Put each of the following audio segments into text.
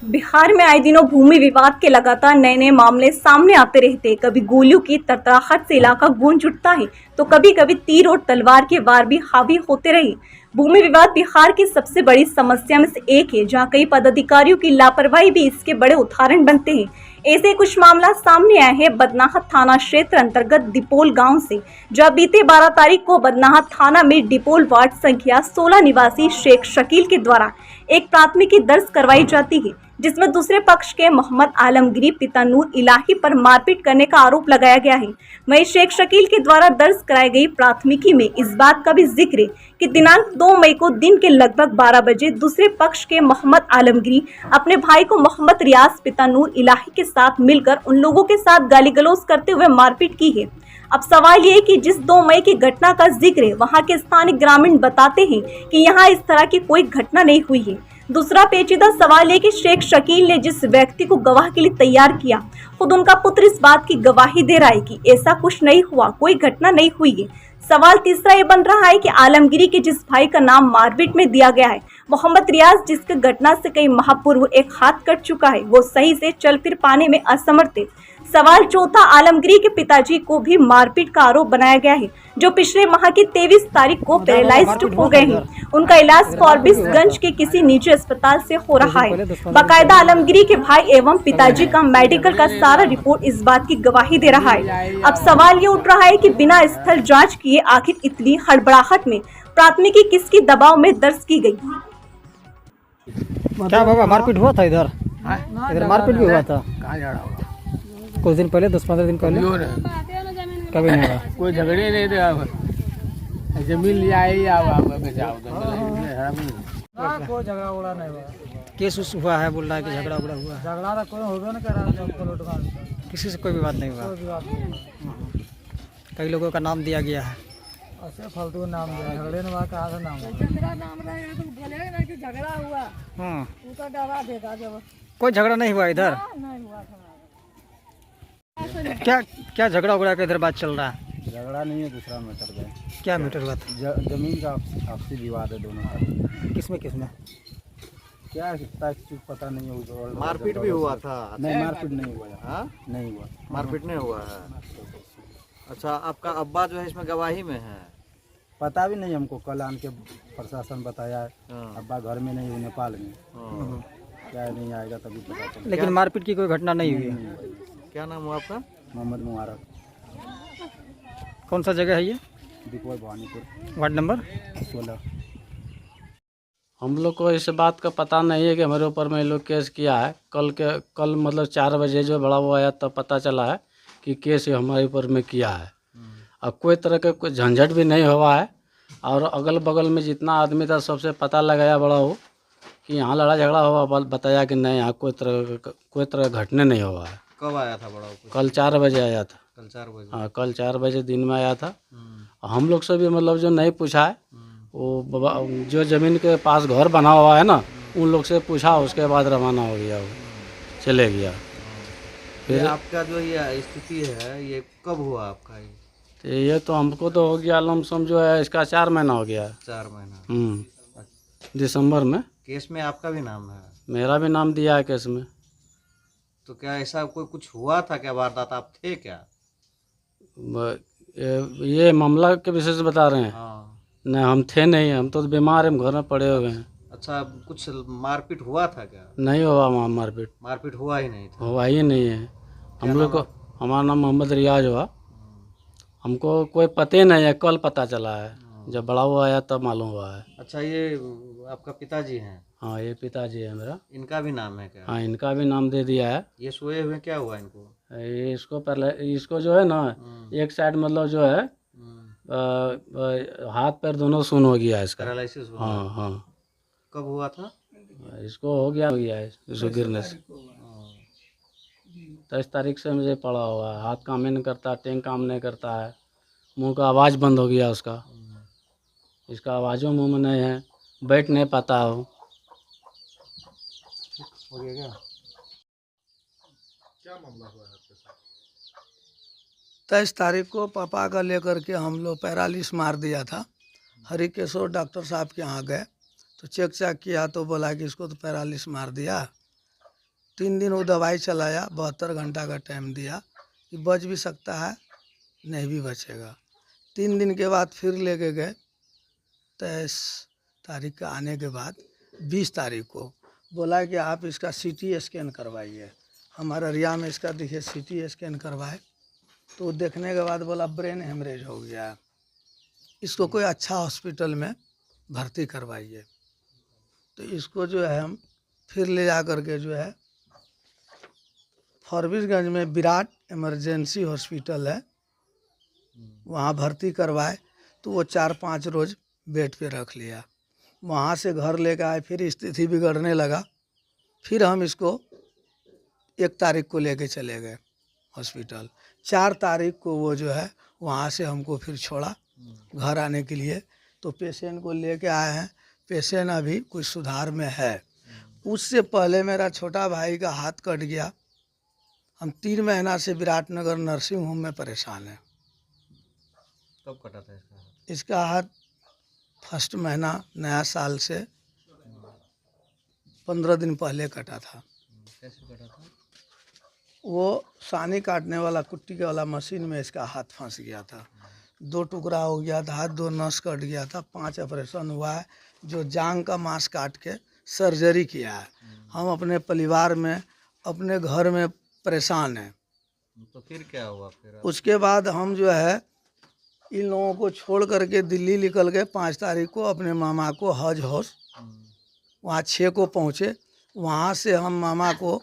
बिहार में आए दिनों भूमि विवाद के लगातार नए नए मामले सामने आते रहते। कभी गोलियों की तड़तड़ाहट से इलाका गूंज उठता है तो कभी कभी तीर और तलवार के वार भी हावी होते रहे। भूमि विवाद बिहार की सबसे बड़ी समस्या में से एक है, जहां कई पदाधिकारियों की लापरवाही भी इसके बड़े उदाहरण बनते हैं। ऐसे कुछ मामला सामने आया है बदनाहत थाना क्षेत्र अंतर्गत डिपोल गांव से, जहां बीते 12 तारीख को बदनाहत थाना में डिपोल वार्ड संख्या 16 निवासी शेख शकील के द्वारा एक प्राथमिकी दर्ज करवाई जाती है, जिसमें दूसरे पक्ष के मोहम्मद आलमगीर पिता नूर इलाही पर मारपीट करने का आरोप लगाया गया है। वहीं शेख शकील के द्वारा दर्ज कराई गई प्राथमिकी में इस बात का भी जिक्र है कि दिनांक 2 मई को दिन के लगभग 12 बजे दूसरे पक्ष के मोहम्मद आलमगीर अपने भाई को मोहम्मद रियाज पिता नूर इलाही के साथ मिलकर उन लोगों के साथ गाली गलौज करते हुए मारपीट की है। अब सवाल ये कि जिस 2 मई की घटना का जिक्र है, वहां के स्थानीय ग्रामीण बताते हैं कि यहां इस तरह की कोई घटना नहीं हुई है। दूसरा पेचीदा सवाल है कि शेख शकील ने जिस व्यक्ति को गवाह के लिए तैयार किया, खुद उनका पुत्र इस बात की गवाही दे रहा है कि ऐसा कुछ नहीं हुआ, कोई घटना नहीं हुई है। सवाल तीसरा ये बन रहा है कि आलमगिरी के जिस भाई का नाम मारपीट में दिया गया है, मोहम्मद रियाज, जिसके घटना से कई माह पूर्व एक हाथ कट चुका है, वो सही से चल फिर पाने में असमर्थ है। सवाल चौथा, आलमगिरी के पिताजी को भी मारपीट का आरोप बनाया गया है, जो पिछले माह की 23 तारीख को पैरालाइज्ड हो गए हैं। उनका इलाज फॉरबिसगंज के किसी निजी अस्पताल से हो रहा है। बाकायदा आलमगिरी के भाई एवं पिताजी का मेडिकल का सारा रिपोर्ट इस बात की गवाही दे रहा है। अब सवाल ये उठ रहा है कि बिना स्थल जांच किए आखिर इतनी हड़बड़ाहट में प्राथमिकी किसकी दबाव में दर्ज की गई? क्या बाबा मारपीट हुआ था इधर? इधर मारपीट भी हुआ था कहाँ जा रहा हो? कुछ दिन पहले, 10-15 दिन पहले। कभी नहीं हुआ? कोई झगड़े नहीं थे। अब जमीन लिया ही आओ कोई झगड़ा उड़ा नहीं हुआ। केस उस हुआ है, बोल रहा है कि झगड़ा उगड़ा हुआ है। झगड़ा तो कोई होगा ना कर रहा है, किसी से कोई विवाद नहीं हुआ। कोई भी बात नहीं। कई लोगों का नाम दिया गया है। ऐसे फालतू नाम दिया, झगड़े ने वहाँ कहाँ से नाम झगड़ा हुआ तो डरा देता जब कोई झगड़ा नहीं हुआ इधर। नहीं हुआ था। क्या क्या झगड़ा उगड़ा का इधर बात चल रहा है? झगड़ा नहीं है, दूसरा मैटर है। क्या मैटर हुआ था? जमीन का आपसी विवाद है दोनों का। किसमें किसमें? क्या है चीज पता नहीं है। मारपीट भी हुआ था? नहीं, मारपीट नहीं हुआ। हाँ? नहीं हुआ, मारपीट नहीं हुआ है। अच्छा, आपका अब्बा जो है इसमें गवाही में है? पता भी नहीं हमको। कल आन के प्रशासन बताया है हाँ। अब्बा घर में नहीं, नेपाल में। हाँ। क्या नहीं आएगा तभी पता चलेगा। लेकिन मारपीट की कोई घटना नहीं हुई है। क्या नाम हुआ आपका? मोहम्मद मुबारक। कौन सा जगह है ये? दीपवा भवानीपुर, वार्ड नंबर 16। हम लोग को इस बात का पता नहीं है कि हमारे ऊपर में ये लोग केस किया है। कल मतलब 4 बजे जो बड़ा हुआ आया तब पता चला है कि केस हमारे ऊपर में किया है। अब कोई तरह का कोई झंझट भी नहीं हुआ है, और अगल बगल में जितना आदमी था सबसे पता लगाया बड़ा हो कि यहाँ लड़ा झगड़ा हुआ, बताया कि नहीं, यहाँ कोई तरह घटने नहीं हुआ है। कब आया था बड़ा? कल 4 बजे आया था। कल 4 बजे? हाँ, कल 4 बजे दिन में आया था। हम लोग से भी मतलब जो नहीं पूछा है, वो जो ज़मीन के पास घर बना हुआ है ना, उन लोग से पूछा, उसके बाद रवाना हो गया, वो चले गया। फिर आपका जो ये स्थिति है, ये कब हुआ आपका? ये तो हमको तो हो गया लमसम जो है इसका 4 महीना हो गया। 4 महीना? दिसंबर में। केस में आपका भी नाम है? मेरा भी नाम दिया है केस में। तो क्या ऐसा कोई कुछ हुआ था क्या? वारदात आप थे क्या? ये मामला के विषय से बता रहे हैं? हाँ। नहीं, हम थे नहीं, हम तो बीमार हैं, घर में पड़े हुए हैं। अच्छा, कुछ मारपीट हुआ था क्या? नहीं हुआ मारपीट। मारपीट हुआ ही नहीं था? हुआ ही नहीं है। हम लोग को, हमारा नाम मोहम्मद रियाज हुआ। हमको कोई पता ही नहीं है, कल पता चला है, जब बड़ा हुआ आया तब मालूम हुआ है। अच्छा, ये आपका पिताजी हैं? हाँ, ये पिताजी है मेरा। इनका भी नाम है क्या? हाँ, इनका भी नाम दे दिया है। ये सोए हुए क्या हुआ इनको? इसको पहले, इसको जो है ना, एक साइड मतलब जो है हाथ पैर दोनों सुन हो गया है इसका। पैरालिसिस हुआ? हाँ हाँ। कब हुआ था? इसको हो गया है इसको गिरने से। 23 तारीख से मुझे पड़ा हुआ है। हाथ काम नहीं करता, टेंग काम नहीं करता है, मुंह का आवाज़ बंद हो गया उसका। इसका आवाज़ों मुंह में नहीं है, बैठ नहीं पाता हो गया क्या? क्या मामला हुआ है आपके साथ? 23 तारीख को पापा का लेकर के हम लोग पैरालिस मार दिया था। हरिकेश्वर डॉक्टर साहब के यहाँ गए तो चेक किया तो बोला कि इसको तो पैरालिस मार दिया। 3 दिन वो दवाई चलाया, 72 घंटा का टाइम दिया कि बच भी सकता है, नहीं भी बचेगा। 3 दिन के बाद फिर लेके गए। 23 तारीख का आने के बाद 20 तारीख को बोला कि आप इसका CT स्कैन करवाइए। हमारे एरिया में इसका देखिए CT स्कैन करवाए, तो देखने के बाद बोला ब्रेन हेमरेज हो गया है, इसको कोई अच्छा हॉस्पिटल में भर्ती करवाइए। तो इसको जो है हम फिर ले जा कर के जो है फॉरबिसगंज में विराट इमरजेंसी हॉस्पिटल है, वहाँ भर्ती करवाए। तो वो 4-5 रोज बेड पे रख लिया। वहाँ से घर लेकर आए, फिर स्थिति बिगड़ने लगा। फिर हम इसको 1 तारीख को लेके चले गए हॉस्पिटल। 4 तारीख को वो जो है वहाँ से हमको फिर छोड़ा घर आने के लिए। तो पेशेंट को लेके आए हैं, पेशेंट अभी कुछ सुधार में है। उससे पहले मेरा छोटा भाई का हाथ कट गया। हम 3 महीना से विराटनगर नर्सिंग होम में परेशान हैं। कब कटा था इसका हाथ? इसका हाथ फर्स्ट महीना नया साल से 15 दिन पहले कटा था। कैसे कटा था? वो सानी काटने वाला कुट्टी के वाला मशीन में इसका हाथ फंस गया था। 2 टुकड़ा हो गया था हाथ, 2 नस कट गया था, 5 ऑपरेशन हुआ है, जो जांग का मांस काट के सर्जरी किया है। हम अपने परिवार में, अपने घर में परेशान हैं। तो फिर क्या हुआ फिर? उसके बाद हम जो है इन लोगों को छोड़ करके दिल्ली निकल गए। 5 तारीख को अपने मामा को हज हाउस, वहाँ 6 को पहुँचे। वहाँ से हम मामा को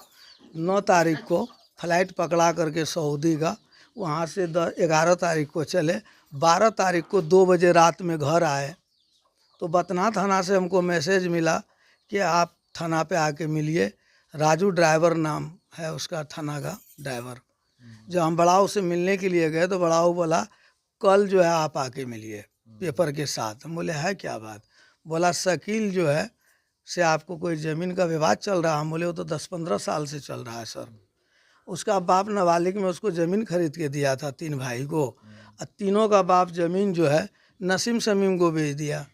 9 तारीख को फ्लाइट पकड़ा करके सऊदी का, वहाँ से 11 तारीख को चले। 12 तारीख को 2 बजे रात में घर आए। तो बतना थाना से हमको मैसेज मिला कि आप थाना पे आके मिलिए। राजू ड्राइवर नाम है उसका, थाना का ड्राइवर। जब हम बड़ाऊ से मिलने के लिए गए तो बड़ाऊ बोला कल जो है आप आके मिलिए पेपर के साथ। हम बोले है क्या बात? बोला शकील जो है से आपको कोई ज़मीन का विवाद चल रहा है। हम बोले वो तो 10-15 साल से चल रहा है सर। उसका बाप नाबालिग में उसको ज़मीन खरीद के दिया था 3 भाई को, और तीनों का बाप ज़मीन जो है नसीम शमीम को बेच दिया।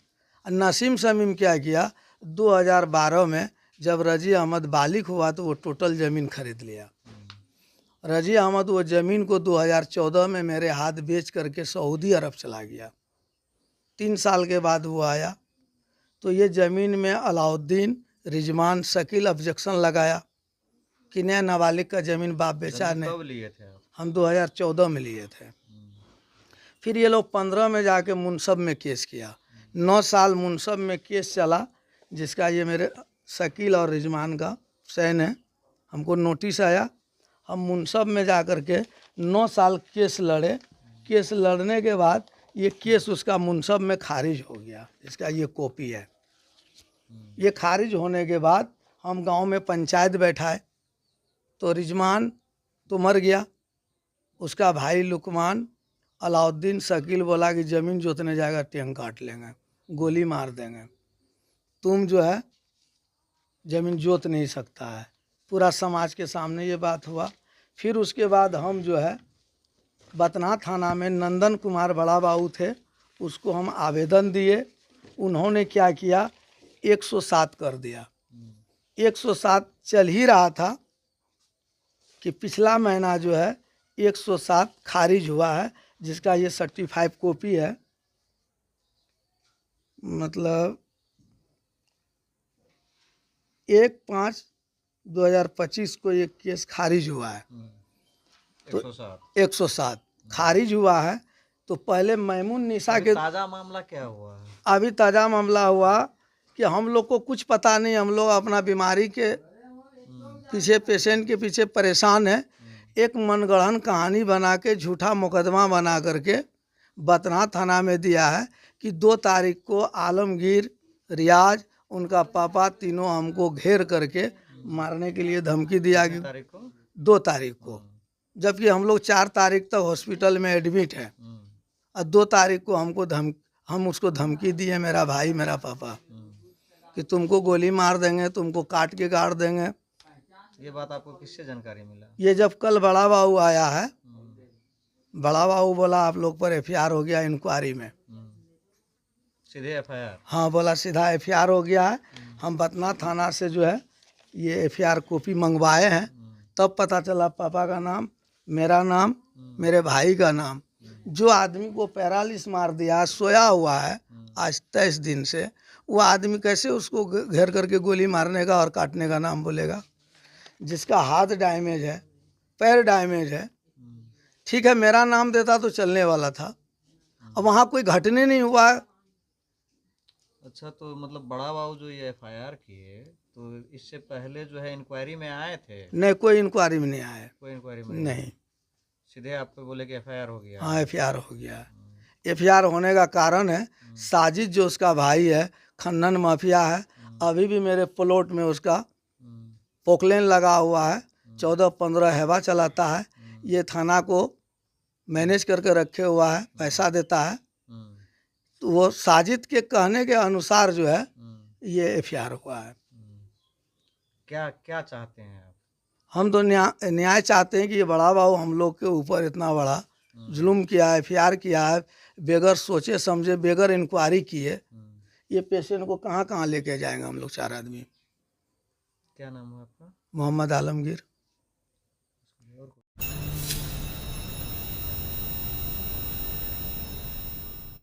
नसीम शमीम क्या किया, 2012 में जब रजी अहमद बालिग हुआ तो वो टोटल ज़मीन खरीद लिया। रजी अहमद वो ज़मीन को 2014 में मेरे हाथ बेच करके सऊदी अरब चला गया। 3 साल के बाद वो आया तो ये ज़मीन में अलाउद्दीन, रिजवान, शकील ऑब्जेक्शन लगाया कि नया नाबालिग का ज़मीन बाप बेचा नहीं। कब लिए थे आप? हम 2014 में लिए थे। फिर ये लोग 15 में जाके मुनसब में केस किया। 9 साल मुनसब में केस चला, जिसका ये मेरे शकील और रिजवान का सैन है। हमको नोटिस आया, हम मुनसब में जा कर के 9 साल केस लड़े। केस लड़ने के बाद ये केस उसका मुनसब में खारिज हो गया। इसका ये कॉपी है। ये खारिज होने के बाद हम गांव में पंचायत बैठाए तो रिजवान तो मर गया। उसका भाई लुकमान, अलाउद्दीन, शकील बोला कि ज़मीन जोतने जाएगा टेंग काट लेंगे, गोली मार देंगे, तुम जो है ज़मीन जोत नहीं सकता है। पूरा समाज के सामने ये बात हुआ। फिर उसके बाद हम जो है बतना थाना में नंदन कुमार बड़ा बाबू थे, उसको हम आवेदन दिए। उन्होंने क्या किया, 107 कर दिया। 107 चल ही रहा था कि पिछला महीना जो है 107 खारिज हुआ है, जिसका ये सर्टिफाइड कॉपी है। मतलब 1/5/2025 को ये केस खारिज हुआ है। तो 107 खारिज हुआ है। तो पहले मैमून निशा के ताज़ा मामला क्या हुआ है? अभी ताज़ा मामला हुआ कि हम लोग को कुछ पता नहीं। हम लोग अपना बीमारी के पीछे, पेशेंट के पीछे परेशान है। एक मनगढ़ंत कहानी बना के, झूठा मुकदमा बना करके बतना थाना में दिया है कि 2 तारीख को आलमगीर, रियाज, उनका पापा तीनों हमको घेर करके मारने के लिए धमकी दिया कि 2 तारीख को, जबकि हम लोग 4 तारीख तक हॉस्पिटल में एडमिट है। और 2 तारीख को हम उसको धमकी दिए, मेरा भाई, मेरा पापा, कि तुमको गोली मार देंगे, तुमको काट के गाड़ देंगे। ये बात आपको किससे जानकारी मिला? ये जब कल बड़ा बाबू आया है, बड़ा बाबू बोला आप लोग पर FIR हो गया इंक्वायरी में। सीधे FIR? हाँ, बोला सीधा FIR हो गया है। हम बतना थाना से जो है ये एफआईआर कॉपी मंगवाए हैं, तब पता चला पापा का नाम, मेरा नाम, मेरे भाई का नाम। जो आदमी को पैरालिस मार दिया, सोया हुआ है आज 23 दिन से, वो आदमी कैसे उसको घेर करके गोली मारने का और काटने का नाम बोलेगा? जिसका हाथ डैमेज है, पैर डैमेज है, ठीक है मेरा नाम देता तो चलने वाला था। अब वहाँ कोई घटने नहीं हुआ है। अच्छा, तो मतलब बड़ा बाबू जो ये एफआईआर किए, तो इससे पहले जो है इंक्वायरी में आए थे? नहीं, कोई इंक्वायरी में नहीं आया। कोई इंक्वायरी में नहीं, सीधे आपको बोले कि एफआईआर हो गया? हाँ एफआईआर हो गया है। एफआईआर होने का कारण है साजिद जो उसका भाई है, खन्नन माफिया है, अभी भी मेरे प्लॉट में उसका पोकलेन लगा हुआ है, 14-15 हैवा चलाता है। ये थाना को मैनेज करके रखे हुआ है, पैसा देता है। तो वो साजिद के कहने के अनुसार जो है ये एफआईआर हुआ है। क्या क्या चाहते हैं आप? हम तो न्याय चाहते हैं कि ये बड़ा बाबू हम लोग के ऊपर इतना बड़ा जुल्म किया है, एफआईआर किया है, बेगर सोचे समझे, बेगर इंक्वायरी किए। ये पेशेंट को कहाँ कहाँ लेके जाएंगे हम लोग 4 आदमी। क्या नाम है आपका? मोहम्मद आलमगीर।